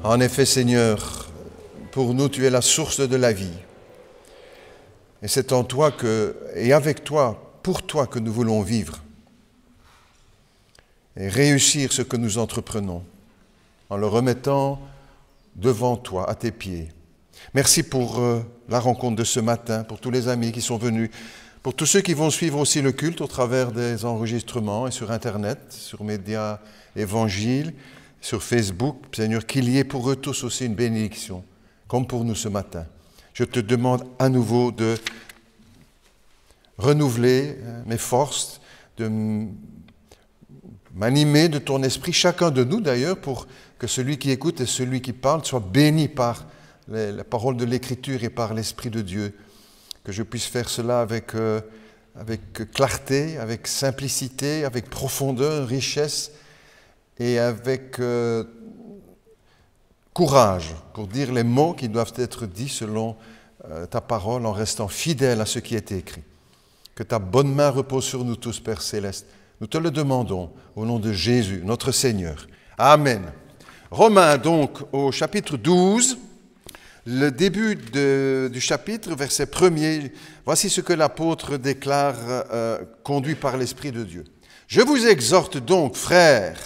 En effet, Seigneur, pour nous, tu es la source de la vie. Et c'est en toi et avec toi, pour toi que nous voulons vivre et réussir ce que nous entreprenons en le remettant devant toi, à tes pieds. Merci pour la rencontre de ce matin, pour tous les amis qui sont venus, pour tous ceux qui vont suivre aussi le culte au travers des enregistrements et sur Internet, sur Médias Évangile, sur Facebook. Seigneur, qu'il y ait pour eux tous aussi une bénédiction, comme pour nous ce matin. Je te demande à nouveau de renouveler mes forces, de m'animer de ton esprit, chacun de nous d'ailleurs, pour que celui qui écoute et celui qui parle soit béni par la parole de l'Écriture et par l'Esprit de Dieu. Que je puisse faire cela avec clarté, avec simplicité, avec profondeur, richesse et avec courage pour dire les mots qui doivent être dits selon ta parole en restant fidèle à ce qui est écrit. Que ta bonne main repose sur nous tous, Père Céleste. Nous te le demandons au nom de Jésus, notre Seigneur. Amen. Romains donc au chapitre 12, le début du chapitre, verset 1er. Voici ce que l'apôtre déclare, conduit par l'Esprit de Dieu. « Je vous exhorte donc, frères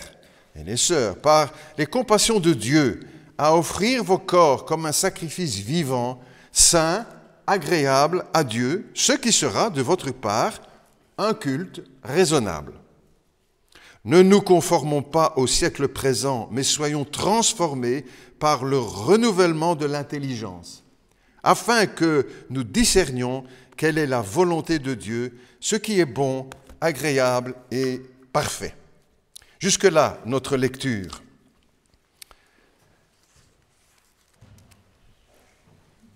et les sœurs, par les compassions de Dieu, à offrir vos corps comme un sacrifice vivant, saint, agréable à Dieu, ce qui sera de votre part un culte raisonnable. Ne nous conformons pas au siècle présent, mais soyons transformés par le renouvellement de l'intelligence, afin que nous discernions quelle est la volonté de Dieu, ce qui est bon, agréable et parfait. » Jusque-là, notre lecture.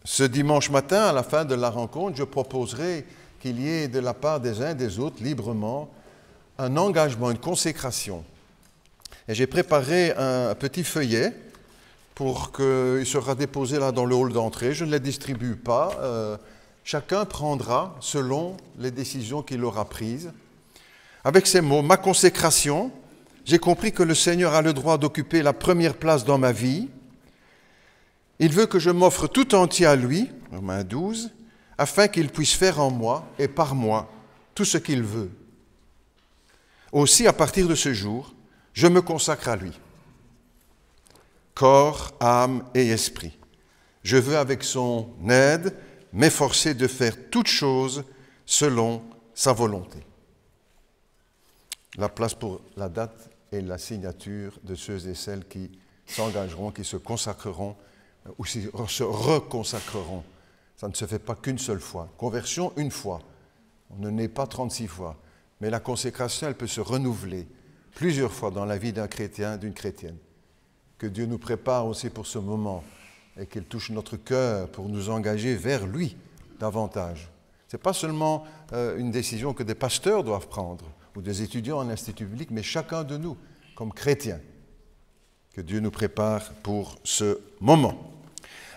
Ce dimanche matin, à la fin de la rencontre, je proposerai qu'il y ait de la part des uns et des autres, librement, un engagement, une consécration. Et j'ai préparé un petit feuillet pour qu'il sera déposé là dans le hall d'entrée. Je ne les distribue pas. Chacun prendra selon les décisions qu'il aura prises. Avec ces mots, ma consécration, j'ai compris que le Seigneur a le droit d'occuper la première place dans ma vie. Il veut que je m'offre tout entier à lui, Romains 12, afin qu'il puisse faire en moi et par moi tout ce qu'il veut. Aussi, à partir de ce jour, je me consacre à lui. Corps, âme et esprit. Je veux, avec son aide, m'efforcer de faire toutes choses selon sa volonté. La place pour la date et la signature de ceux et celles qui s'engageront, qui se consacreront ou se reconsacreront. Ça ne se fait pas qu'une seule fois. Conversion, une fois. On ne naît pas 36 fois. Mais la consécration, elle peut se renouveler plusieurs fois dans la vie d'un chrétien, d'une chrétienne. Que Dieu nous prépare aussi pour ce moment et qu'il touche notre cœur pour nous engager vers lui davantage. Ce n'est pas seulement une décision que des pasteurs doivent prendre ou des étudiants en institut biblique, mais chacun de nous, comme chrétiens, que Dieu nous prépare pour ce moment.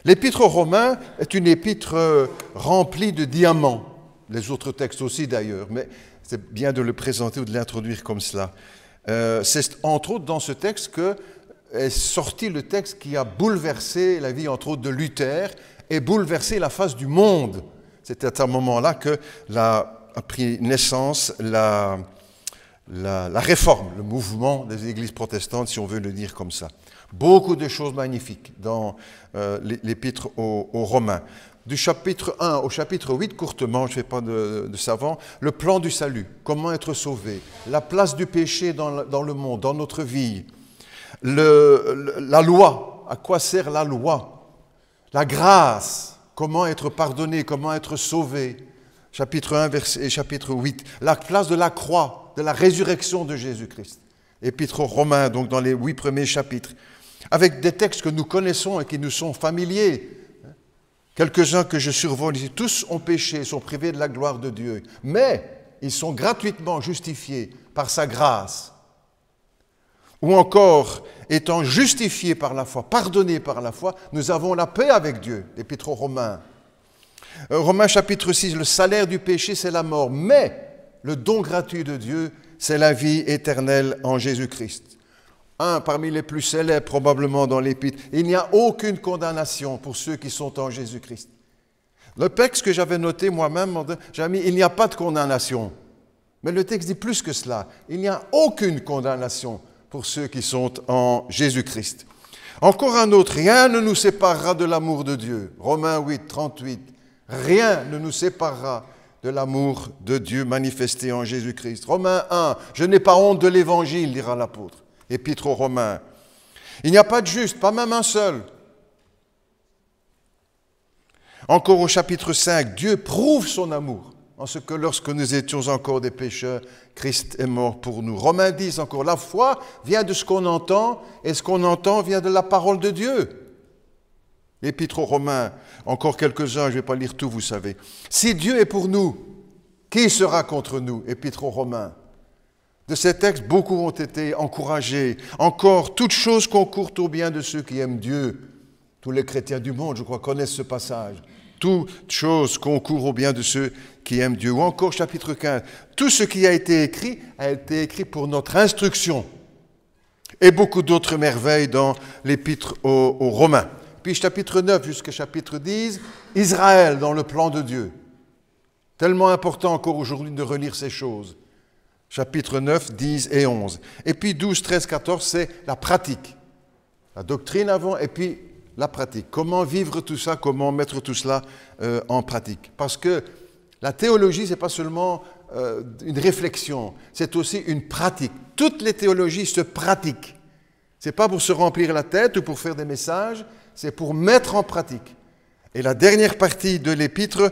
L'épître aux Romains est une épître remplie de diamants. Les autres textes aussi d'ailleurs, mais c'est bien de le présenter ou de l'introduire comme cela. C'est entre autres dans ce texte que est sorti le texte qui a bouleversé la vie entre autres de Luther et bouleversé la face du monde. C'était à ce moment-là que a pris naissance la réforme, le mouvement des églises protestantes, si on veut le dire comme ça. Beaucoup de choses magnifiques dans l'épître aux Romains. Du chapitre 1 au chapitre 8, courtement, je ne fais pas de savant, le plan du salut, comment être sauvé, la place du péché dans le monde, dans notre vie, la loi, à quoi sert la loi, la grâce, comment être pardonné, comment être sauvé, chapitre 1 et chapitre 8, la place de la croix, de la résurrection de Jésus-Christ. Épître aux Romains, donc dans les 8 premiers chapitres, avec des textes que nous connaissons et qui nous sont familiers. Quelques-uns que je survole ici, tous ont péché, sont privés de la gloire de Dieu, mais ils sont gratuitement justifiés par sa grâce. Ou encore, étant justifiés par la foi, pardonnés par la foi, nous avons la paix avec Dieu, l'Épître aux Romains. Romains chapitre 6, le salaire du péché, c'est la mort, mais le don gratuit de Dieu, c'est la vie éternelle en Jésus-Christ. un parmi les plus célèbres probablement dans l'Épître. Il n'y a aucune condamnation pour ceux qui sont en Jésus-Christ. Le texte que j'avais noté moi-même, j'ai mis « il n'y a pas de condamnation ». Mais le texte dit plus que cela. Il n'y a aucune condamnation pour ceux qui sont en Jésus-Christ. Encore un autre, rien ne nous séparera de l'amour de Dieu. Romains 8, 38. Rien ne nous séparera de l'amour de Dieu manifesté en Jésus-Christ. Romains 1, je n'ai pas honte de l'Évangile, dira l'apôtre. Épître aux Romains. Il n'y a pas de juste, pas même un seul. Encore au chapitre 5, Dieu prouve son amour en ce que lorsque nous étions encore des pécheurs, Christ est mort pour nous. Romains 10 encore, la foi vient de ce qu'on entend et ce qu'on entend vient de la parole de Dieu. L'Épître aux Romains, encore quelques-uns, je ne vais pas lire tout, vous savez. Si Dieu est pour nous, qui sera contre nous? Épître aux Romains. De ces textes, beaucoup ont été encouragés. Encore, toute chose concourt au bien de ceux qui aiment Dieu. Tous les chrétiens du monde, je crois, connaissent ce passage. Toute chose concourt au bien de ceux qui aiment Dieu. Ou encore, chapitre 15, tout ce qui a été écrit pour notre instruction. Et beaucoup d'autres merveilles dans l'Épître aux Romains. Puis chapitre 9 jusqu'à chapitre 10, Israël dans le plan de Dieu. Tellement important encore aujourd'hui de relire ces choses. Chapitre 9, 10 et 11. Et puis 12, 13, 14, c'est la pratique. La doctrine avant et puis la pratique. Comment vivre tout ça, comment mettre tout cela en pratique. Parce que la théologie, ce n'est pas seulement une réflexion, c'est aussi une pratique. Toutes les théologies se pratiquent. Ce n'est pas pour se remplir la tête ou pour faire des messages, c'est pour mettre en pratique. Et la dernière partie de l'Épître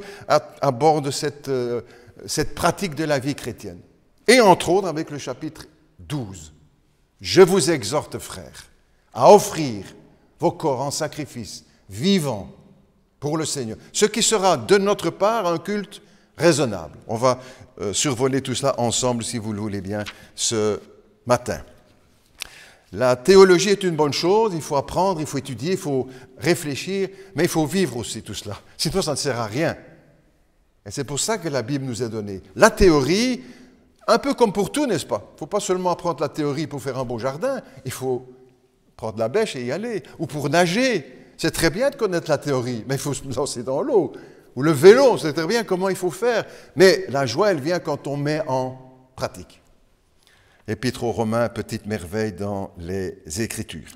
aborde cette pratique de la vie chrétienne. Et entre autres avec le chapitre 12. Je vous exhorte, frères, à offrir vos corps en sacrifice vivant pour le Seigneur. Ce qui sera de notre part un culte raisonnable. On va survoler tout cela ensemble, si vous le voulez bien, ce matin. La théologie est une bonne chose, il faut apprendre, il faut étudier, il faut réfléchir, mais il faut vivre aussi tout cela. Sinon, ça ne sert à rien. Et c'est pour ça que la Bible nous est donnée. La théorie, un peu comme pour tout, n'est-ce pas? Il ne faut pas seulement apprendre la théorie pour faire un beau jardin, il faut prendre la bêche et y aller. Ou pour nager, c'est très bien de connaître la théorie, mais il faut se lancer dans l'eau. Ou le vélo, c'est très bien comment il faut faire. Mais la joie, elle vient quand on met en pratique. Épître aux Romains, petite merveille dans les Écritures.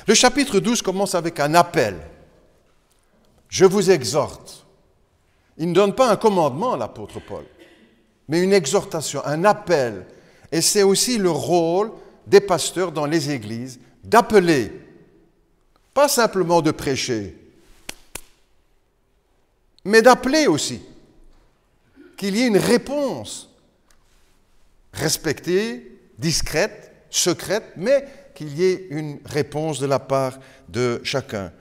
Le chapitre 12 commence avec un appel. Je vous exhorte. Il ne donne pas un commandement à l'apôtre Paul, mais une exhortation, un appel. Et c'est aussi le rôle des pasteurs dans les églises d'appeler, pas simplement de prêcher, mais d'appeler aussi, qu'il y ait une réponse respectée, discrète, secrète, mais qu'il y ait une réponse de la part de chacun.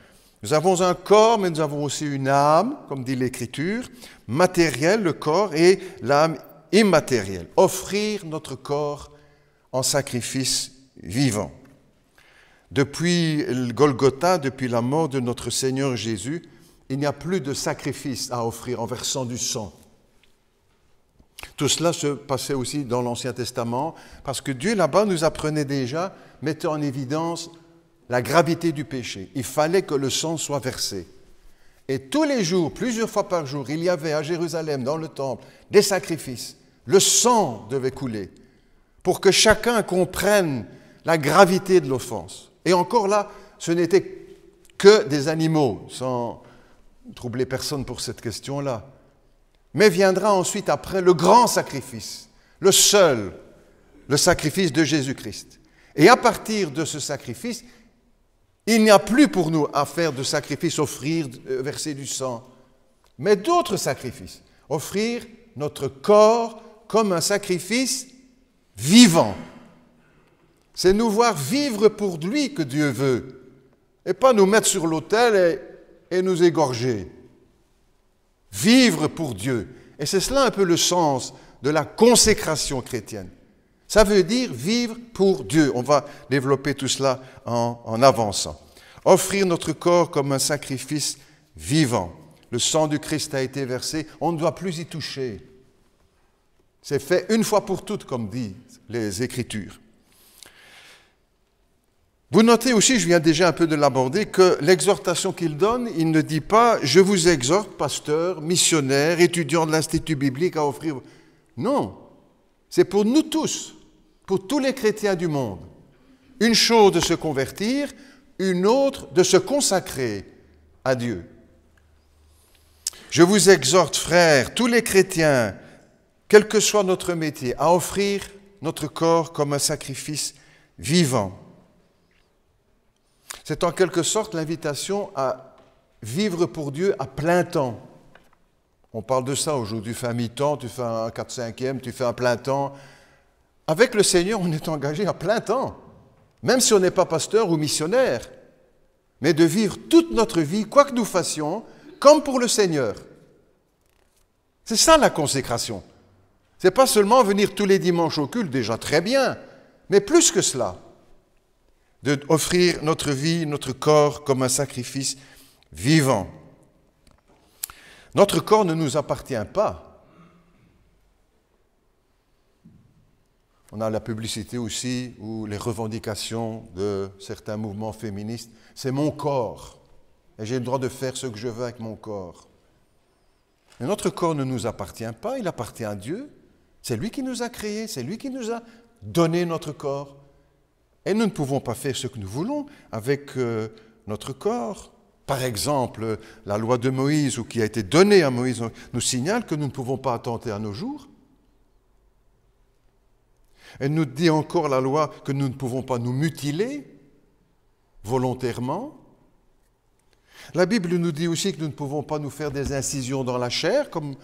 Nous avons un corps, mais nous avons aussi une âme, comme dit l'Écriture, matérielle, le corps, et l'âme immatérielle. Offrir notre corps en sacrifice vivant. Depuis le Golgotha, depuis la mort de notre Seigneur Jésus, il n'y a plus de sacrifice à offrir en versant du sang. Tout cela se passait aussi dans l'Ancien Testament, parce que Dieu là-bas nous apprenait déjà, mettait en évidence la gravité du péché. Il fallait que le sang soit versé. Et tous les jours, plusieurs fois par jour, il y avait à Jérusalem, dans le temple, des sacrifices. Le sang devait couler pour que chacun comprenne la gravité de l'offense. Et encore là, ce n'était que des animaux, sans troubler personne pour cette question-là. Mais viendra ensuite après le grand sacrifice, le seul, le sacrifice de Jésus-Christ. Et à partir de ce sacrifice, il n'y a plus pour nous à faire de sacrifice, offrir, verser du sang, mais d'autres sacrifices. Offrir notre corps comme un sacrifice vivant. C'est nous voir vivre pour lui que Dieu veut, et pas nous mettre sur l'autel et nous égorger. Vivre pour Dieu. Et c'est cela un peu le sens de la consécration chrétienne. Ça veut dire vivre pour Dieu. On va développer tout cela en avançant. Offrir notre corps comme un sacrifice vivant. Le sang du Christ a été versé, on ne doit plus y toucher. C'est fait une fois pour toutes, comme disent les Écritures. Vous notez aussi, je viens déjà un peu de l'aborder, que l'exhortation qu'il donne, il ne dit pas « je vous exhorte, pasteur, missionnaire, étudiant de l'Institut biblique à offrir... » Non, c'est pour nous tous, pour tous les chrétiens du monde. Une chose de se convertir, une autre de se consacrer à Dieu. Je vous exhorte, frères, tous les chrétiens, quel que soit notre métier, à offrir notre corps comme un sacrifice vivant. C'est en quelque sorte l'invitation à vivre pour Dieu à plein temps. On parle de ça aujourd'hui, tu fais un mi-temps, tu fais un 4/5e, tu fais un plein temps. Avec le Seigneur, on est engagé à plein temps, même si on n'est pas pasteur ou missionnaire, mais de vivre toute notre vie, quoi que nous fassions, comme pour le Seigneur. C'est ça la consécration. Ce n'est pas seulement venir tous les dimanches au culte, déjà très bien, mais plus que cela. D'offrir notre vie, notre corps comme un sacrifice vivant. Notre corps ne nous appartient pas. On a la publicité aussi, ou les revendications de certains mouvements féministes. C'est mon corps, et j'ai le droit de faire ce que je veux avec mon corps. Mais notre corps ne nous appartient pas, il appartient à Dieu. C'est lui qui nous a créés, c'est lui qui nous a donné notre corps. Et nous ne pouvons pas faire ce que nous voulons avec notre corps. Par exemple, la loi de Moïse, ou qui a été donnée à Moïse, nous signale que nous ne pouvons pas attenter à nos jours. Elle nous dit encore, la loi, que nous ne pouvons pas nous mutiler volontairement. La Bible nous dit aussi que nous ne pouvons pas nous faire des incisions dans la chair, comme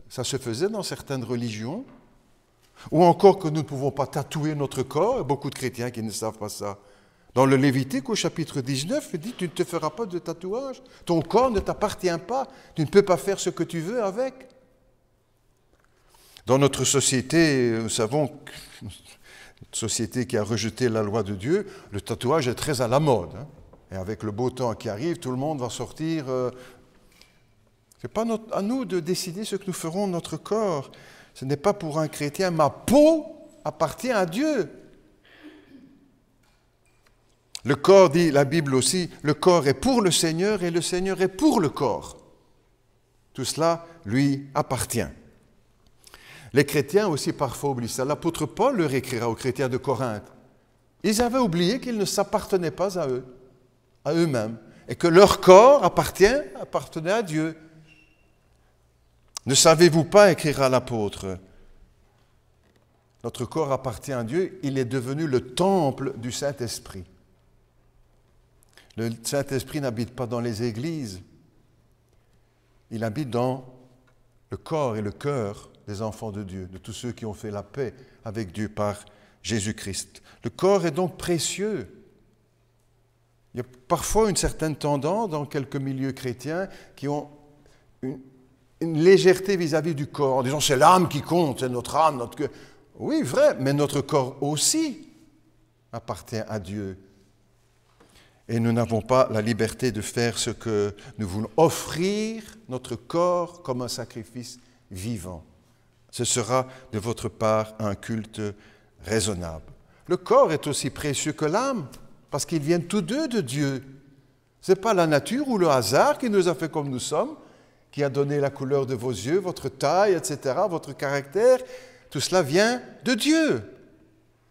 ça se faisait dans certaines religions. Ou encore que nous ne pouvons pas tatouer notre corps. Il y a beaucoup de chrétiens qui ne savent pas ça. Dans le Lévitique, au chapitre 19, il dit « Tu ne te feras pas de tatouage. Ton corps ne t'appartient pas. Tu ne peux pas faire ce que tu veux avec. » Dans notre société, nous savons, une société qui a rejeté la loi de Dieu, le tatouage est très à la mode. Hein. Et avec le beau temps qui arrive, tout le monde va sortir. Ce n'est pas à nous de décider ce que nous ferons de notre corps. Ce n'est pas pour un chrétien. Ma peau appartient à Dieu. Le corps, dit la Bible aussi, le corps est pour le Seigneur et le Seigneur est pour le corps. Tout cela lui appartient. Les chrétiens aussi parfois oublient ça. L'apôtre Paul leur écrira aux chrétiens de Corinthe. Ils avaient oublié qu'ils ne s'appartenaient pas à eux, à eux-mêmes, et que leur corps appartenait à Dieu. Ne savez-vous pas, écrira l'apôtre, notre corps appartient à Dieu, il est devenu le temple du Saint-Esprit. Le Saint-Esprit n'habite pas dans les églises, il habite dans le corps et le cœur des enfants de Dieu, de tous ceux qui ont fait la paix avec Dieu par Jésus-Christ. Le corps est donc précieux. Il y a parfois une certaine tendance dans quelques milieux chrétiens qui ont une légèreté vis-à-vis du corps, en disant c'est l'âme qui compte, c'est notre âme, notre cœur. Oui, vrai, mais notre corps aussi appartient à Dieu. Et nous n'avons pas la liberté de faire ce que nous voulons, offrir notre corps comme un sacrifice vivant. Ce sera de votre part un culte raisonnable. Le corps est aussi précieux que l'âme, parce qu'ils viennent tous deux de Dieu. Ce n'est pas la nature ou le hasard qui nous a fait comme nous sommes, qui a donné la couleur de vos yeux, votre taille, etc., votre caractère. Tout cela vient de Dieu.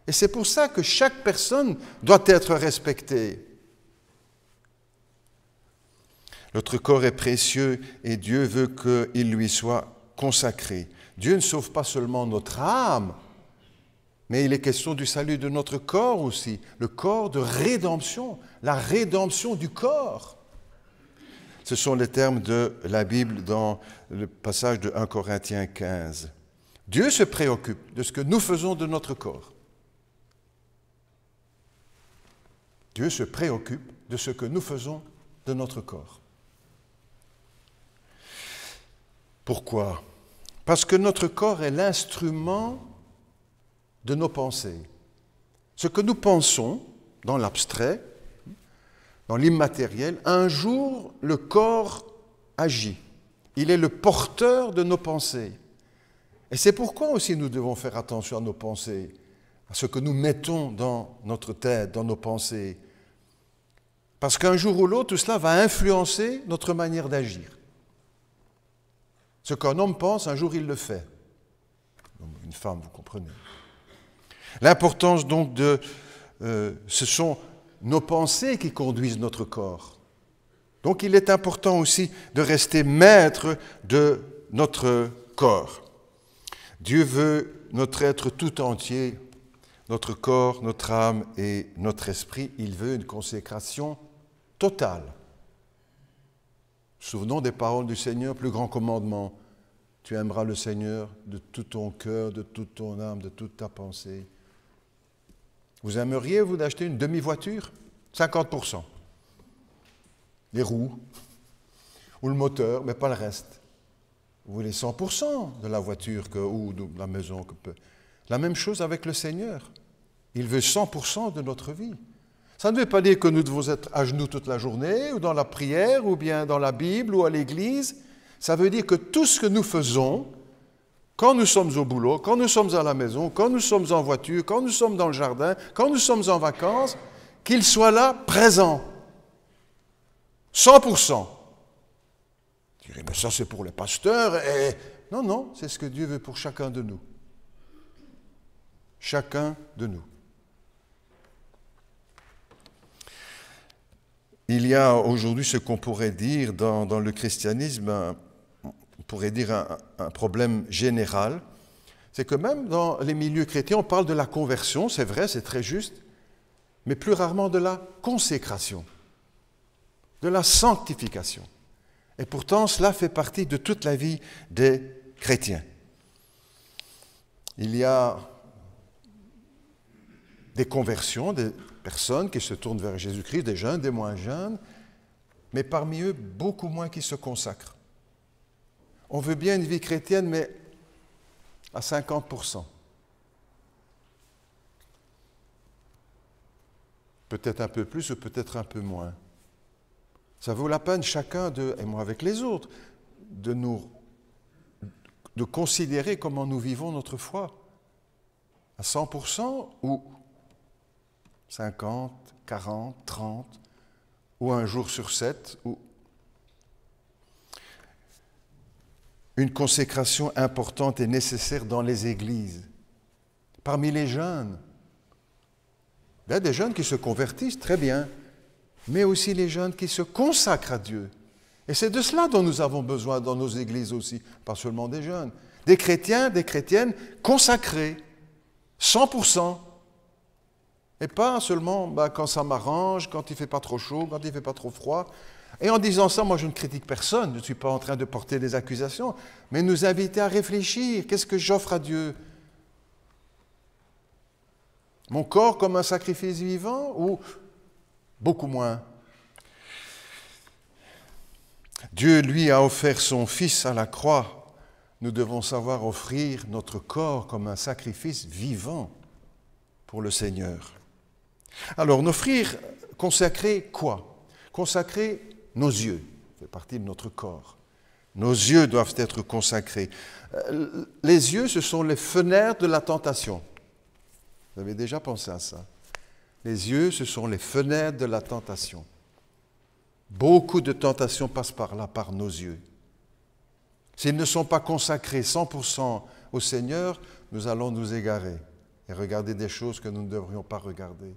Et c'est pour ça que chaque personne doit être respectée. Notre corps est précieux et Dieu veut qu'il lui soit consacré. Dieu ne sauve pas seulement notre âme, mais il est question du salut de notre corps aussi, le corps de rédemption, la rédemption du corps. Ce sont les termes de la Bible dans le passage de 1 Corinthiens 15. Dieu se préoccupe de ce que nous faisons de notre corps. Dieu se préoccupe de ce que nous faisons de notre corps. Pourquoi ? Parce que notre corps est l'instrument de nos pensées. Ce que nous pensons dans l'abstrait, dans l'immatériel, un jour le corps agit. Il est le porteur de nos pensées. Et c'est pourquoi aussi nous devons faire attention à nos pensées. à ce que nous mettons dans notre tête, dans nos pensées. Parce qu'un jour ou l'autre, tout cela va influencer notre manière d'agir. Ce qu'un homme pense, un jour il le fait. Une femme, vous comprenez. L'importance donc ce sont nos pensées qui conduisent notre corps. Donc il est important aussi de rester maître de notre corps. Dieu veut notre être tout entier, notre corps, notre âme et notre esprit. Il veut une consécration totale. Souvenons des paroles du Seigneur, plus grand commandement. Tu aimeras le Seigneur de tout ton cœur, de toute ton âme, de toute ta pensée. Vous aimeriez, vous, d'acheter une demi-voiture? 50%. Les roues ou le moteur, mais pas le reste. Vous voulez 100% de la voiture ou de la maison. La même chose avec le Seigneur. Il veut 100% de notre vie. Ça ne veut pas dire que nous devons être à genoux toute la journée, ou dans la prière, ou bien dans la Bible, ou à l'église. Ça veut dire que tout ce que nous faisons, quand nous sommes au boulot, quand nous sommes à la maison, quand nous sommes en voiture, quand nous sommes dans le jardin, quand nous sommes en vacances, qu'il soit là, présent. 100%. Je dirais, mais ça c'est pour les pasteurs. Non, non, c'est ce que Dieu veut pour chacun de nous. Chacun de nous. Il y a aujourd'hui ce qu'on pourrait dire dans le christianisme, on pourrait dire un problème général, c'est que même dans les milieux chrétiens, on parle de la conversion, c'est vrai, c'est très juste, mais plus rarement de la consécration, de la sanctification. Et pourtant, cela fait partie de toute la vie des chrétiens. Il y a des conversions, des personnes qui se tournent vers Jésus-Christ, des jeunes, des moins jeunes, mais parmi eux, beaucoup moins qui se consacrent. On veut bien une vie chrétienne, mais à 50%. Peut-être un peu plus ou peut-être un peu moins. Ça vaut la peine chacun, et moi avec les autres, de considérer comment nous vivons notre foi. À 100% ou 50, 40, 30, ou un jour sur 7, ou une consécration importante et nécessaire dans les églises. Parmi les jeunes, il y a des jeunes qui se convertissent, très bien, mais aussi les jeunes qui se consacrent à Dieu. Et c'est de cela dont nous avons besoin dans nos églises aussi, pas seulement des jeunes. Des chrétiens, des chrétiennes consacrés, 100%. Et pas seulement quand ça m'arrange, quand il ne fait pas trop chaud, quand il ne fait pas trop froid. Et en disant ça, moi je ne critique personne, je ne suis pas en train de porter des accusations, mais nous inviter à réfléchir, qu'est-ce que j'offre à Dieu? Mon corps comme un sacrifice vivant ou beaucoup moins? Dieu, lui, a offert son Fils à la croix. Nous devons savoir offrir notre corps comme un sacrifice vivant pour le Seigneur. Alors, n'offrir, consacrer quoi? Consacrer nos yeux, ça fait partie de notre corps. Nos yeux doivent être consacrés. Les yeux, ce sont les fenêtres de la tentation. Vous avez déjà pensé à ça? Les yeux, ce sont les fenêtres de la tentation. Beaucoup de tentations passent par là, par nos yeux. S'ils ne sont pas consacrés 100% au Seigneur, nous allons nous égarer et regarder des choses que nous ne devrions pas regarder.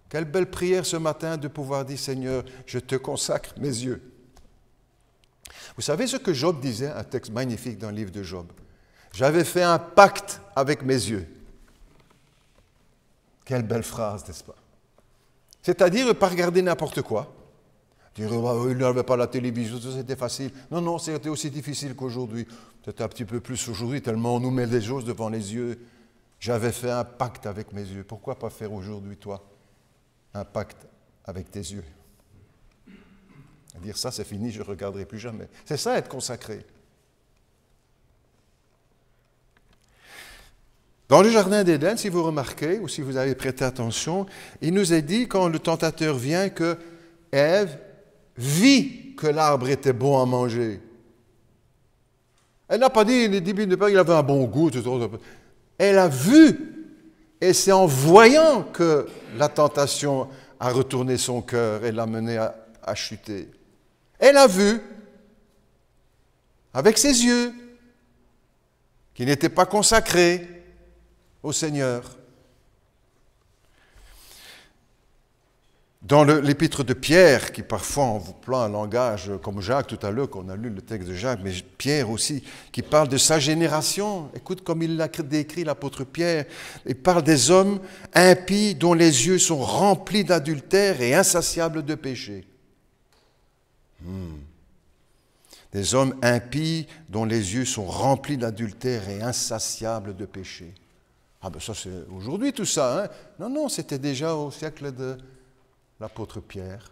Quelle belle prière ce matin de pouvoir dire, Seigneur, je te consacre mes yeux. Vous savez ce que Job disait, un texte magnifique dans le livre de Job? J'avais fait un pacte avec mes yeux. Quelle belle phrase, n'est-ce pas? C'est-à-dire ne pas regarder n'importe quoi. Dire, il n'avait pas la télévision, c'était facile. Non, non, c'était aussi difficile qu'aujourd'hui. Peut-être un petit peu plus aujourd'hui, tellement on nous met des choses devant les yeux. J'avais fait un pacte avec mes yeux. Pourquoi pas faire aujourd'hui, toi, un pacte avec tes yeux? Dire ça, c'est fini, je ne regarderai plus jamais. C'est ça, être consacré. Dans le jardin d'Éden, si vous remarquez, ou si vous avez prêté attention, il nous est dit, quand le tentateur vient, que Ève vit que l'arbre était bon à manger. Elle n'a pas dit, il avait un bon goût. Elle a vu Et c'est en voyant que la tentation a retourné son cœur et l'a mené à chuter. Elle a vu, avec ses yeux, qu'il n'était pas consacré au Seigneur. Dans l'épître de Pierre, qui parfois emploie un langage comme Jacques tout à l'heure, qu'on a lu le texte de Jacques, mais Pierre aussi, qui parle de sa génération. Écoute comme il l'a décrit, l'apôtre Pierre. Il parle des hommes impies dont les yeux sont remplis d'adultère et insatiables de péché. Des hommes impies dont les yeux sont remplis d'adultère et insatiables de péché. Ah ben ça c'est aujourd'hui tout ça, hein? Non, c'était déjà au siècle de l'apôtre Pierre.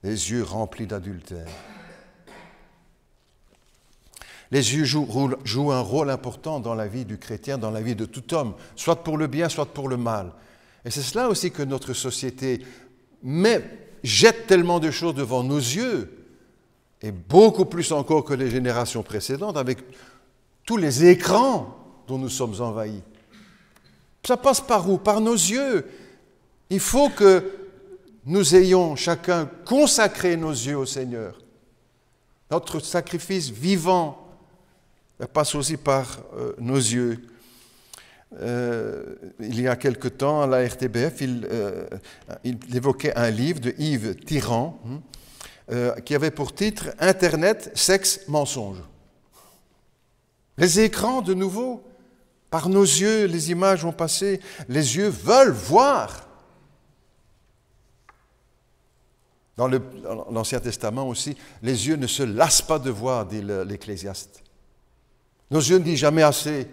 Les yeux remplis d'adultère. Les yeux jouent un rôle important dans la vie du chrétien, dans la vie de tout homme, soit pour le bien, soit pour le mal. Et c'est cela aussi que notre société jette tellement de choses devant nos yeux, et beaucoup plus encore que les générations précédentes, avec tous les écrans dont nous sommes envahis. Ça passe par où? Par nos yeux. Il faut que nous ayons chacun consacré nos yeux au Seigneur. Notre sacrifice vivant passe aussi par nos yeux. Il y a quelque temps, à la RTBF, il évoquait un livre de Yves Tyran qui avait pour titre « Internet, sexe, mensonge ». Les écrans, de nouveau, par nos yeux, les images vont passer. Les yeux veulent voir. Dans l'Ancien Testament aussi, les yeux ne se lassent pas de voir, dit l'Ecclésiaste. Nos yeux ne disent jamais assez.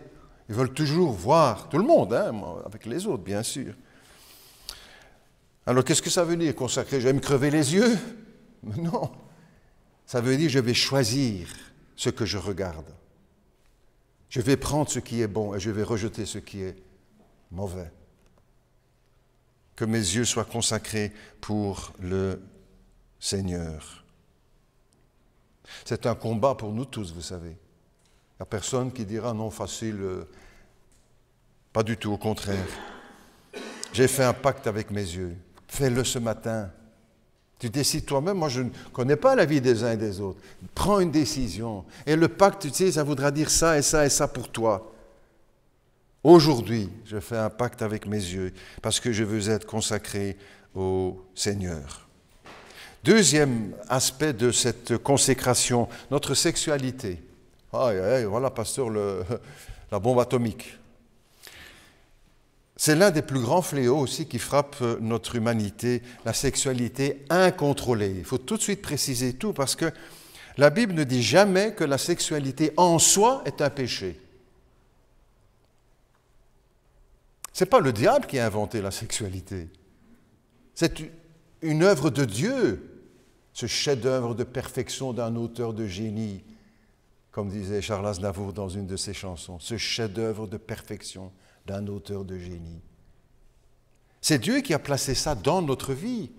Ils veulent toujours voir, tout le monde, hein, avec les autres, bien sûr. Alors, qu'est-ce que ça veut dire, consacrer? Je vais me crever les yeux? Non. Ça veut dire, je vais choisir ce que je regarde. Je vais prendre ce qui est bon et je vais rejeter ce qui est mauvais. Que mes yeux soient consacrés pour le Seigneur. C'est un combat pour nous tous, vous savez. Il n'y a personne qui dira non, facile, pas du tout, au contraire. J'ai fait un pacte avec mes yeux. Fais-le ce matin. Tu décides toi-même. Moi, je ne connais pas la vie des uns et des autres. Prends une décision. Et le pacte, tu sais, ça voudra dire ça et ça et ça pour toi. Aujourd'hui, je fais un pacte avec mes yeux parce que je veux être consacré au Seigneur. Deuxième aspect de cette consécration, notre sexualité. Voilà, pasteur, la bombe atomique. C'est l'un des plus grands fléaux aussi qui frappe notre humanité, la sexualité incontrôlée. Il faut tout de suite préciser tout parce que la Bible ne dit jamais que la sexualité en soi est un péché. Ce n'est pas le diable qui a inventé la sexualité. C'est une œuvre de Dieu. Ce chef-d'œuvre de perfection d'un auteur de génie, comme disait Charles Aznavour dans une de ses chansons, ce chef-d'œuvre de perfection d'un auteur de génie. C'est Dieu qui a placé ça dans notre vie.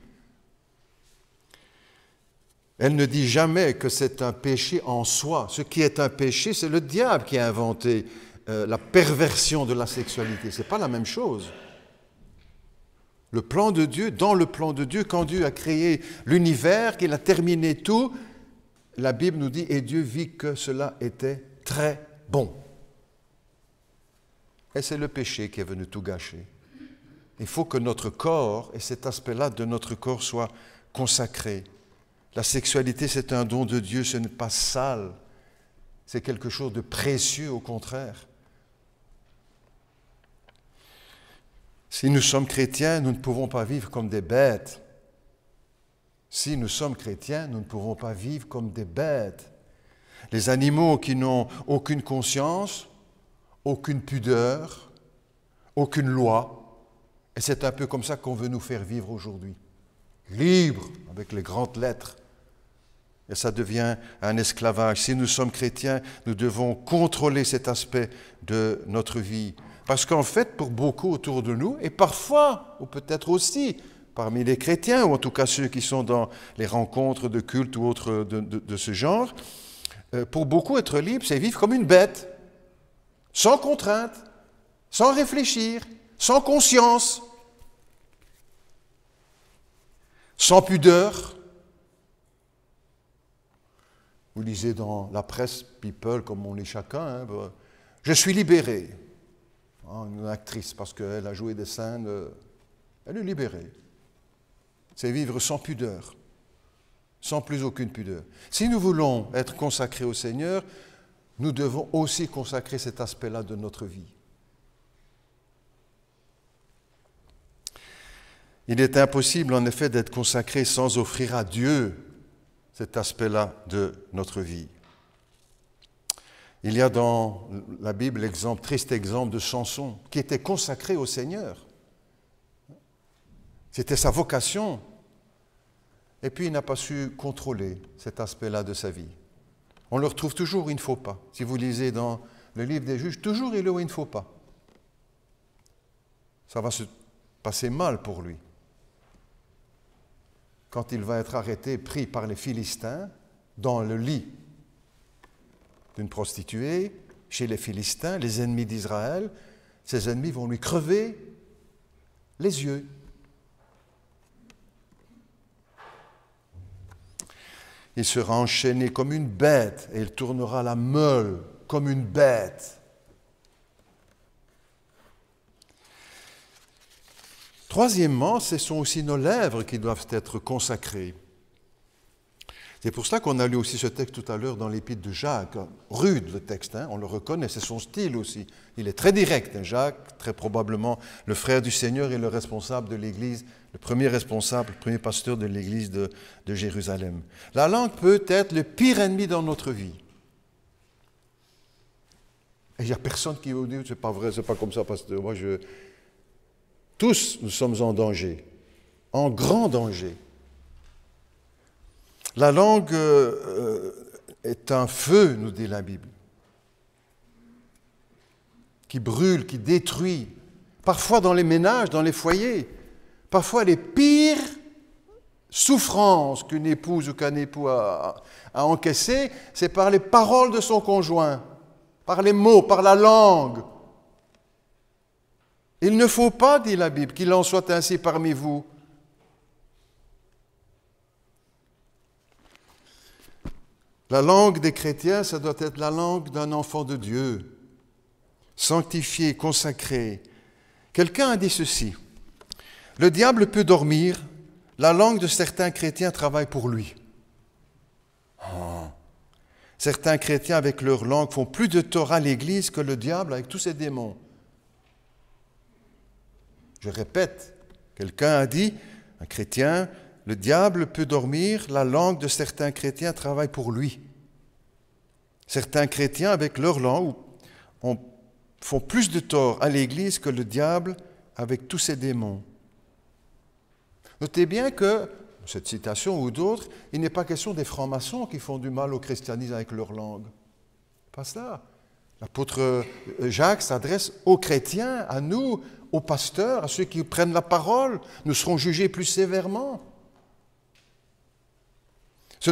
Elle ne dit jamais que c'est un péché en soi. Ce qui est un péché, c'est le diable qui a inventé la perversion de la sexualité. Ce n'est pas la même chose. Le plan de Dieu, dans le plan de Dieu, quand Dieu a créé l'univers, qu'il a terminé tout, la Bible nous dit « Et Dieu vit que cela était très bon ». Et c'est le péché qui est venu tout gâcher. Il faut que notre corps, et cet aspect-là de notre corps, soit consacré. La sexualité, c'est un don de Dieu, ce n'est pas sale. C'est quelque chose de précieux, au contraire. Si nous sommes chrétiens, nous ne pouvons pas vivre comme des bêtes. Si nous sommes chrétiens, nous ne pouvons pas vivre comme des bêtes. Les animaux qui n'ont aucune conscience, aucune pudeur, aucune loi, et c'est un peu comme ça qu'on veut nous faire vivre aujourd'hui. Libre, avec les grandes lettres. Et ça devient un esclavage. Si nous sommes chrétiens, nous devons contrôler cet aspect de notre vie. Parce qu'en fait, pour beaucoup autour de nous, et parfois, ou peut-être aussi, parmi les chrétiens, ou en tout cas ceux qui sont dans les rencontres de culte ou autres de ce genre, pour beaucoup, être libre, c'est vivre comme une bête, sans contrainte, sans réfléchir, sans conscience, sans pudeur. Vous lisez dans la presse People, comme on lit chacun, je suis libérée. Une actrice, parce qu'elle a joué des scènes, elle est libérée. C'est vivre sans pudeur, sans plus aucune pudeur. Si nous voulons être consacrés au Seigneur, nous devons aussi consacrer cet aspect-là de notre vie. Il est impossible, en effet, d'être consacré sans offrir à Dieu cet aspect-là de notre vie. Il y a dans la Bible l'exemple, triste exemple de Samson, qui était consacré au Seigneur. C'était sa vocation. Et puis il n'a pas su contrôler cet aspect-là de sa vie. On le retrouve toujours où il ne faut pas. Si vous lisez dans le livre des Juges, toujours il est où il ne faut pas. Ça va se passer mal pour lui. Quand il va être arrêté, pris par les Philistins, dans le lit d'une prostituée, chez les Philistins, les ennemis d'Israël, ses ennemis vont lui crever les yeux. Il sera enchaîné comme une bête et il tournera la meule comme une bête. Troisièmement, ce sont aussi nos lèvres qui doivent être consacrées. C'est pour cela qu'on a lu aussi ce texte tout à l'heure dans l'épître de Jacques. Rude le texte, on le reconnaît, c'est son style aussi. Il est très direct, Jacques, très probablement le frère du Seigneur et le responsable de l'Église, le premier responsable, le premier pasteur de l'Église de Jérusalem. La langue peut être le pire ennemi dans notre vie. Et il n'y a personne qui vous dit, c'est pas vrai, c'est pas comme ça, pasteur. Tous, nous sommes en danger, en grand danger. La langue est un feu, nous dit la Bible, qui brûle, qui détruit, parfois dans les ménages, dans les foyers, parfois les pires souffrances qu'une épouse ou qu'un époux a encaissées, c'est par les paroles de son conjoint, par les mots, par la langue. Il ne faut pas, dit la Bible, qu'il en soit ainsi parmi vous. La langue des chrétiens, ça doit être la langue d'un enfant de Dieu, sanctifié, consacré. Quelqu'un a dit ceci, « Le diable peut dormir, la langue de certains chrétiens travaille pour lui. » Certains chrétiens, avec leur langue, font plus de tort à l'Église que le diable avec tous ses démons. Je répète, quelqu'un a dit, un chrétien, le diable peut dormir, la langue de certains chrétiens travaille pour lui. Certains chrétiens, avec leur langue, font plus de tort à l'Église que le diable avec tous ses démons. Notez bien que, cette citation ou d'autres, il n'est pas question des francs-maçons qui font du mal au christianisme avec leur langue. Pas cela. L'apôtre Jacques s'adresse aux chrétiens, à nous, aux pasteurs, à ceux qui prennent la parole. Nous serons jugés plus sévèrement. Ce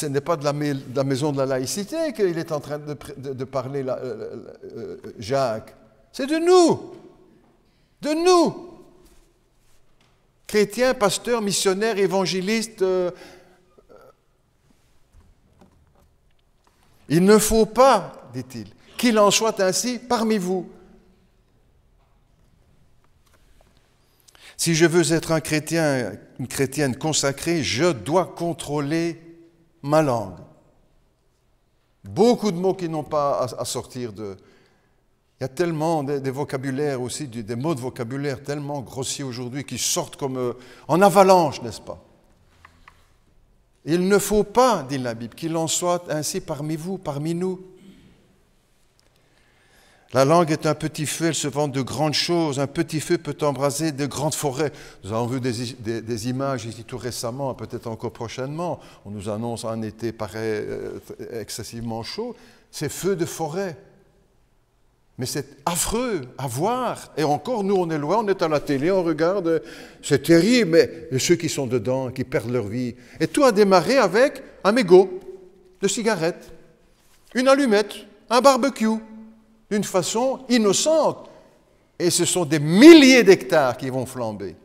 n'est pas de la maison de la laïcité qu'il est en train de parler, Jacques. C'est de nous. De nous. Chrétiens, pasteurs, missionnaires, évangélistes. Il ne faut pas, dit-il, qu'il en soit ainsi parmi vous. Si je veux être un chrétien, une chrétienne consacrée, je dois contrôler ma langue. Beaucoup de mots qui n'ont pas à sortir de... Il y a tellement des vocabulaires aussi, des mots de vocabulaire tellement grossiers aujourd'hui qui sortent comme en avalanche, n'est-ce pas? Il ne faut pas, dit la Bible, qu'il en soit ainsi parmi vous, parmi nous. La langue est un petit feu, elle se vante de grandes choses. Un petit feu peut embraser de grandes forêts. Nous avons vu des images ici tout récemment, peut-être encore prochainement. On nous annonce un été paraît excessivement chaud. C'est feu de forêt. Mais c'est affreux à voir. Et encore, nous, on est loin, on est à la télé, on regarde. C'est terrible, mais ceux qui sont dedans, qui perdent leur vie. Et tout a démarré avec un mégot de cigarette, une allumette, un barbecue. d'une façon innocente. Et ce sont des milliers d'hectares qui vont flamber.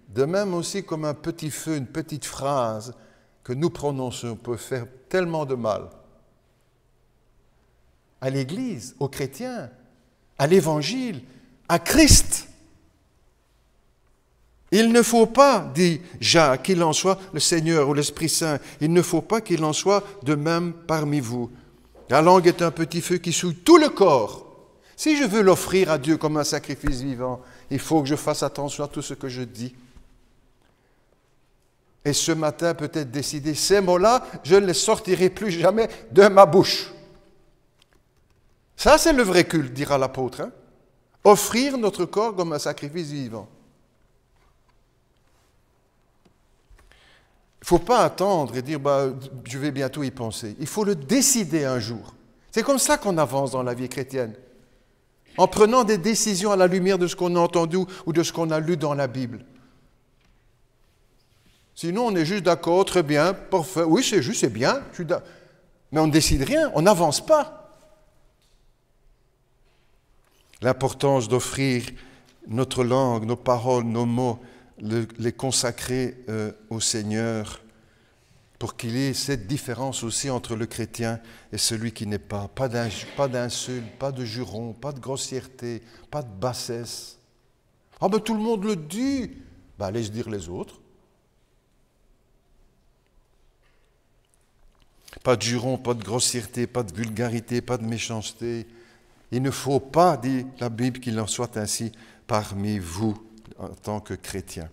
De même aussi comme un petit feu, une petite phrase que nous prononçons peut faire tellement de mal. À l'Église, aux chrétiens, à l'Évangile, à Christ. Il ne faut pas, dit Jacques, qu'il en soit le Seigneur ou l'Esprit Saint, il ne faut pas qu'il en soit de même parmi vous. La langue est un petit feu qui souille tout le corps. Si je veux l'offrir à Dieu comme un sacrifice vivant, il faut que je fasse attention à tout ce que je dis. Et ce matin, peut-être décider, ces mots-là, je ne les sortirai plus jamais de ma bouche. Ça, c'est le vrai culte, dira l'apôtre. Hein? Offrir notre corps comme un sacrifice vivant. Il ne faut pas attendre et dire je vais bientôt y penser. Il faut le décider un jour. C'est comme ça qu'on avance dans la vie chrétienne. En prenant des décisions à la lumière de ce qu'on a entendu ou de ce qu'on a lu dans la Bible. Sinon, on est juste d'accord, très bien, parfait. Oui, c'est juste, c'est bien. Mais on ne décide rien, on n'avance pas. L'importance d'offrir notre langue, nos paroles, nos mots, les consacrer au Seigneur pour qu'il y ait cette différence aussi entre le chrétien et celui qui n'est pas. Pas d'insultes, pas de jurons, pas de grossièreté, pas de bassesse. Ah ben tout le monde le dit. Ben allez se dire les autres. Pas de jurons, pas de grossièreté, pas de vulgarité, pas de méchanceté. Il ne faut pas, dit la Bible, qu'il en soit ainsi parmi vous en tant que chrétiens.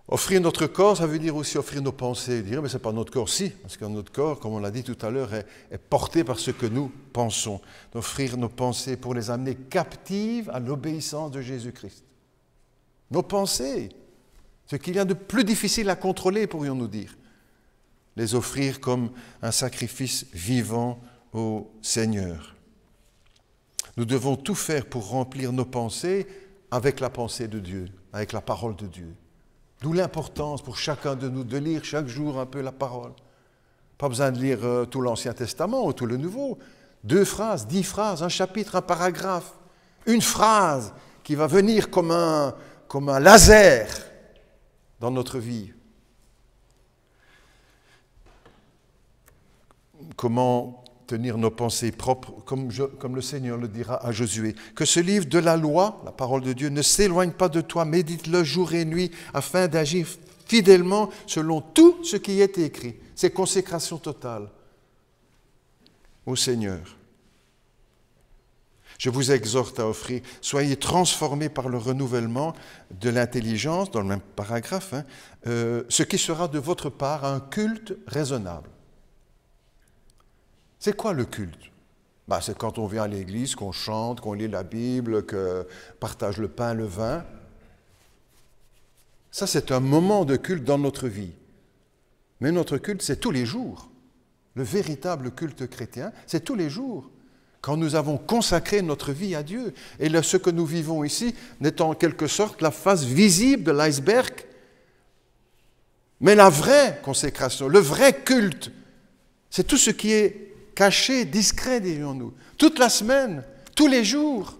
Offrir notre corps, ça veut dire aussi offrir nos pensées. Dire, mais ce n'est pas notre corps, si, parce que notre corps, comme on l'a dit tout à l'heure, est porté par ce que nous pensons. D'offrir nos pensées pour les amener captives à l'obéissance de Jésus-Christ. Nos pensées, ce qu'il y a de plus difficile à contrôler, pourrions-nous dire. Les offrir comme un sacrifice vivant au Seigneur. Nous devons tout faire pour remplir nos pensées avec la pensée de Dieu, avec la parole de Dieu. D'où l'importance pour chacun de nous de lire chaque jour un peu la parole. Pas besoin de lire tout l'Ancien Testament ou tout le Nouveau. 2 phrases, 10 phrases, un chapitre, un paragraphe. Une phrase qui va venir comme un laser dans notre vie. Comment tenir nos pensées propres, comme le Seigneur le dira à Josué. Que ce livre de la loi, la parole de Dieu, ne s'éloigne pas de toi, médite-le jour et nuit, afin d'agir fidèlement selon tout ce qui est écrit. C'est consécration totale au Seigneur. Je vous exhorte à offrir, soyez transformés par le renouvellement de l'intelligence, dans le même paragraphe, ce qui sera de votre part un culte raisonnable. C'est quoi le culte? C'est quand on vient à l'église, qu'on chante, qu'on lit la Bible, qu'on partage le pain, le vin. Ça, c'est un moment de culte dans notre vie. Mais notre culte, c'est tous les jours. Le véritable culte chrétien, c'est tous les jours. Quand nous avons consacré notre vie à Dieu. Et ce que nous vivons ici n'est en quelque sorte la face visible de l'iceberg. Mais la vraie consécration, le vrai culte, c'est tout ce qui est caché, discret, dirions-nous, toute la semaine, tous les jours.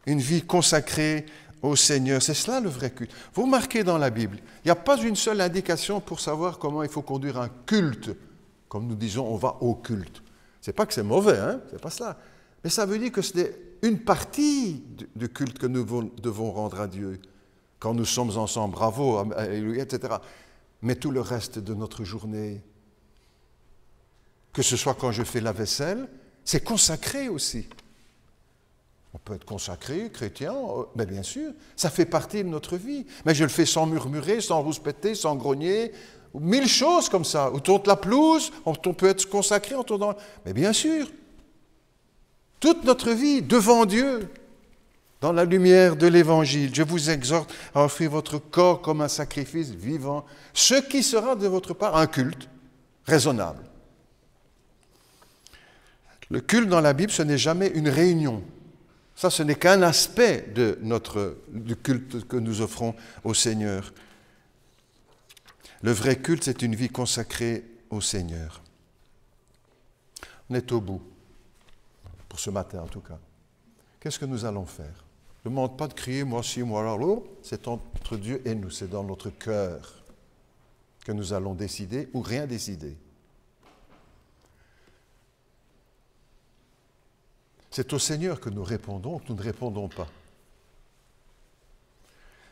Une vie consacrée au Seigneur, c'est cela le vrai culte. Vous remarquez dans la Bible, il n'y a pas une seule indication pour savoir comment il faut conduire un culte. Comme nous disons, on va au culte. C'est pas que c'est mauvais, c'est pas cela. Mais ça veut dire que c'est une partie du culte que nous devons rendre à Dieu. Quand nous sommes ensemble, bravo, alléluia, etc. Mais tout le reste de notre journée, que ce soit quand je fais la vaisselle, c'est consacré aussi. On peut être consacré, chrétien, mais bien sûr, ça fait partie de notre vie. Mais je le fais sans murmurer, sans rouspéter, sans grogner, 1000 choses comme ça. Autour de la pelouse, on peut être consacré autour de... Mais bien sûr, toute notre vie devant Dieu, dans la lumière de l'Évangile, je vous exhorte à offrir votre corps comme un sacrifice vivant, ce qui sera de votre part un culte raisonnable. Le culte dans la Bible, ce n'est jamais une réunion. Ça, ce n'est qu'un aspect du culte que nous offrons au Seigneur. Le vrai culte, c'est une vie consacrée au Seigneur. On est au bout. pour ce matin en tout cas. Qu'est-ce que nous allons faire? Ne demande pas de crier, moi ci, moi là, l'autre. C'est entre Dieu et nous, c'est dans notre cœur que nous allons décider ou rien décider. C'est au Seigneur que nous répondons, que nous ne répondons pas.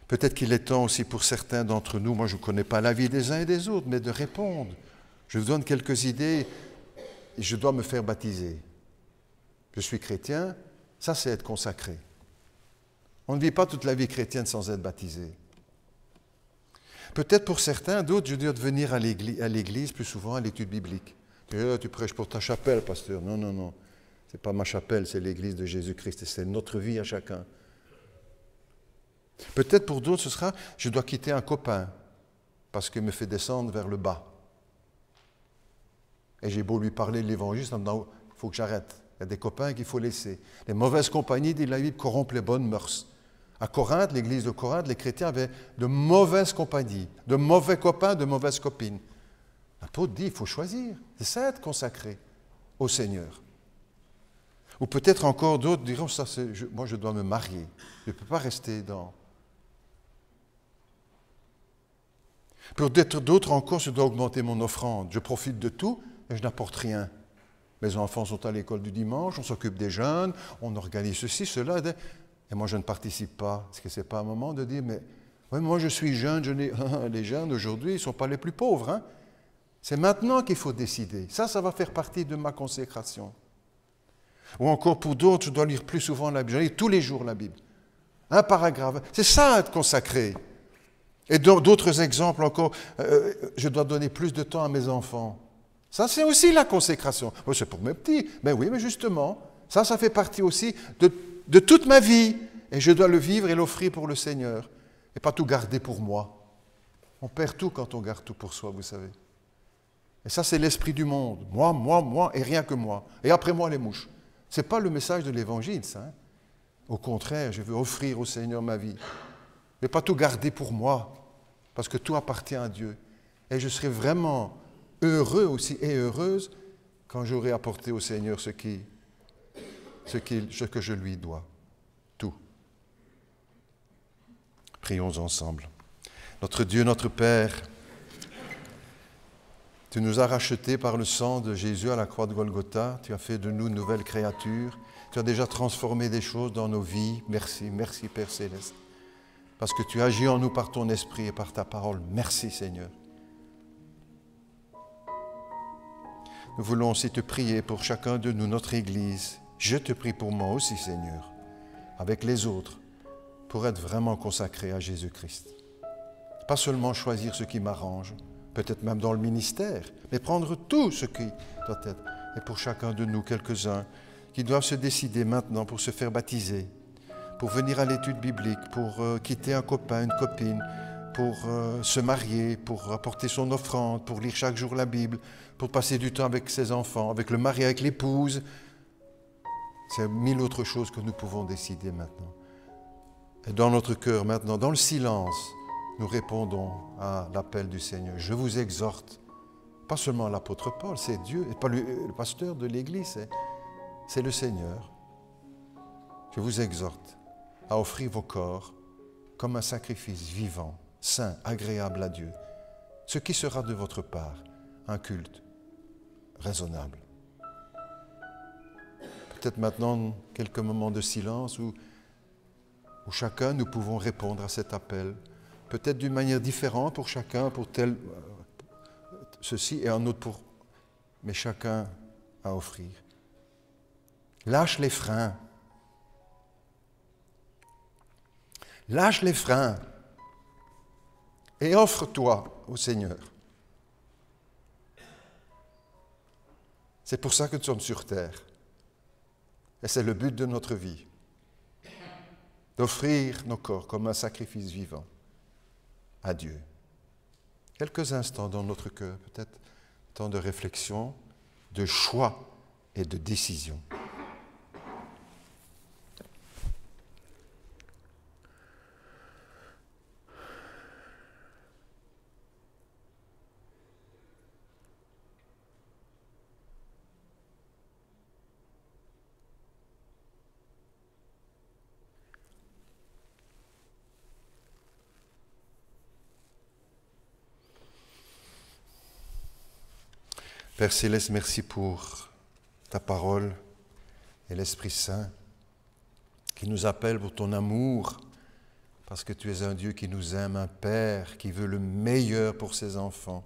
Peut-être qu'il est temps aussi pour certains d'entre nous, moi je ne connais pas la vie des uns et des autres, mais de répondre. Je vous donne quelques idées et je dois me faire baptiser. Je suis chrétien, ça c'est être consacré. On ne vit pas toute la vie chrétienne sans être baptisé. Peut-être pour certains, d'autres, je dois venir à l'église plus souvent, à l'étude biblique. Tu prêches pour ta chapelle, pasteur. Non, non, non. Ce n'est pas ma chapelle, c'est l'église de Jésus-Christ et c'est notre vie à chacun. Peut-être pour d'autres, ce sera, je dois quitter un copain parce qu'il me fait descendre vers le bas. Et j'ai beau lui parler de l'évangile, en me disant, il faut que j'arrête. Il y a des copains qu'il faut laisser. Les mauvaises compagnies, dit la Bible, corrompent les bonnes mœurs. À Corinthe, l'église de Corinthe, les chrétiens avaient de mauvaises compagnies, de mauvais copains, de mauvaises copines. L'apôtre dit, il faut choisir. C'est ça, être consacré au Seigneur. Ou peut-être encore d'autres diront, moi je dois me marier. Je ne peux pas rester dans... Peut-être d'autres encore, je dois augmenter mon offrande. Je profite de tout et je n'apporte rien. Mes enfants sont à l'école du dimanche, on s'occupe des jeunes, on organise ceci, cela... Et moi, je ne participe pas. Est-ce que ce n'est pas un moment de dire, mais ouais, moi, je suis jeune, les jeunes aujourd'hui, ils ne sont pas les plus pauvres. Hein? C'est maintenant qu'il faut décider. Ça va faire partie de ma consécration. Ou encore pour d'autres, je dois lire plus souvent la Bible. Je lis tous les jours la Bible. Un paragraphe. C'est ça, être consacré. Et d'autres exemples encore, je dois donner plus de temps à mes enfants. Ça, c'est aussi la consécration. Oh, c'est pour mes petits. Mais oui, mais justement, ça fait partie aussi de toute ma vie, et je dois le vivre et l'offrir pour le Seigneur, et pas tout garder pour moi. On perd tout quand on garde tout pour soi, vous savez. Et ça, c'est l'esprit du monde. Moi, et rien que moi. Et après moi, les mouches. Ce n'est pas le message de l'Évangile, ça. Hein? Au contraire, je veux offrir au Seigneur ma vie. Mais pas tout garder pour moi, parce que tout appartient à Dieu. Et je serai vraiment heureux aussi, et heureuse, quand j'aurai apporté au Seigneur ce que je lui dois, tout. Prions ensemble. Notre Dieu, notre Père, tu nous as rachetés par le sang de Jésus à la croix de Golgotha. Tu as fait de nous une nouvelle créature. Tu as déjà transformé des choses dans nos vies. Merci, merci Père Céleste. Parce que tu agis en nous par ton esprit et par ta parole. Merci Seigneur. Nous voulons aussi te prier pour chacun de nous, notre Église. Je te prie pour moi aussi, Seigneur, avec les autres, pour être vraiment consacré à Jésus-Christ. Pas seulement choisir ce qui m'arrange, peut-être même dans le ministère, mais prendre tout ce qui doit être. Et pour chacun de nous, quelques-uns, qui doivent se décider maintenant pour se faire baptiser, pour venir à l'étude biblique, pour quitter un copain, une copine, pour se marier, pour apporter son offrande, pour lire chaque jour la Bible, pour passer du temps avec ses enfants, avec le mari, avec l'épouse. C'est mille autres choses que nous pouvons décider maintenant. Et dans notre cœur maintenant, dans le silence, nous répondons à l'appel du Seigneur. Je vous exhorte, pas seulement l'apôtre Paul, c'est Dieu, et pas le pasteur de l'Église, c'est le Seigneur. Je vous exhorte à offrir vos corps comme un sacrifice vivant, saint, agréable à Dieu, ce qui sera de votre part un culte raisonnable. Peut-être maintenant quelques moments de silence où chacun nous pouvons répondre à cet appel, peut-être d'une manière différente pour chacun, pour tel ceci et un autre pour, mais chacun à offrir. Lâche les freins. Lâche les freins et offre-toi au Seigneur. C'est pour ça que nous sommes sur terre. Et c'est le but de notre vie, d'offrir nos corps comme un sacrifice vivant à Dieu. Quelques instants dans notre cœur, peut-être temps de réflexion, de choix et de décision. Père Céleste, merci pour ta parole et l'Esprit Saint qui nous appelle pour ton amour, parce que tu es un Dieu qui nous aime, un Père qui veut le meilleur pour ses enfants.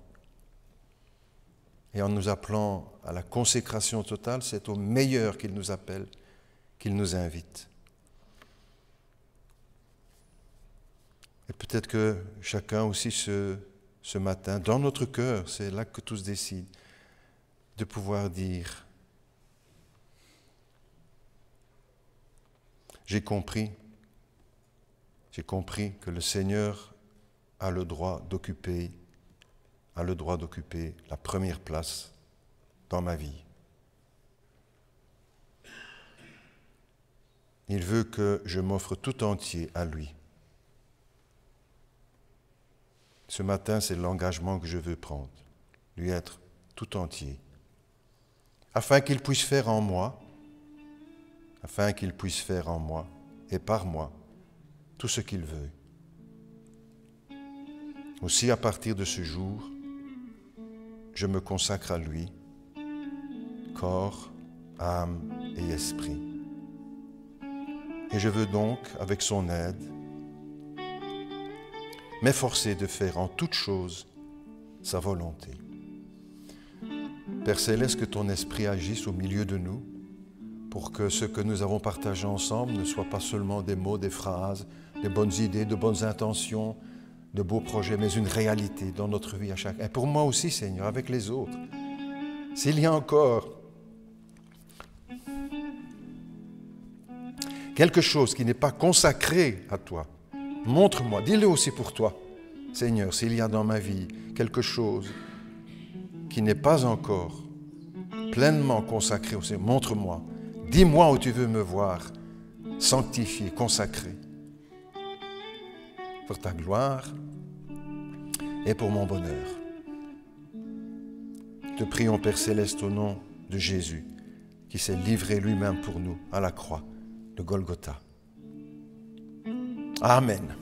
Et en nous appelant à la consécration totale, c'est au meilleur qu'il nous appelle, qu'il nous invite. Et peut-être que chacun aussi ce matin, dans notre cœur, c'est là que tous décident, de pouvoir dire, j'ai compris que le Seigneur a le droit d'occuper la première place dans ma vie. Il veut que je m'offre tout entier à lui. Ce matin, c'est l'engagement que je veux prendre, lui être tout entier, afin qu'il puisse faire en moi et par moi tout ce qu'il veut. Aussi, à partir de ce jour, je me consacre à lui, corps, âme et esprit. Et je veux donc, avec son aide, m'efforcer de faire en toute chose sa volonté. Père Céleste, que ton esprit agisse au milieu de nous pour que ce que nous avons partagé ensemble ne soit pas seulement des mots, des phrases, des bonnes idées, de bonnes intentions, de beaux projets, mais une réalité dans notre vie à chacun. Et pour moi aussi, Seigneur, avec les autres. S'il y a encore quelque chose qui n'est pas consacré à toi, montre-moi, dis-le aussi pour toi, Seigneur, s'il y a dans ma vie quelque chose qui n'est pas encore pleinement consacré au Seigneur, montre-moi, dis-moi où tu veux me voir, sanctifié, consacré, pour ta gloire et pour mon bonheur. Te prions, Père Céleste, au nom de Jésus, qui s'est livré lui-même pour nous à la croix de Golgotha. Amen.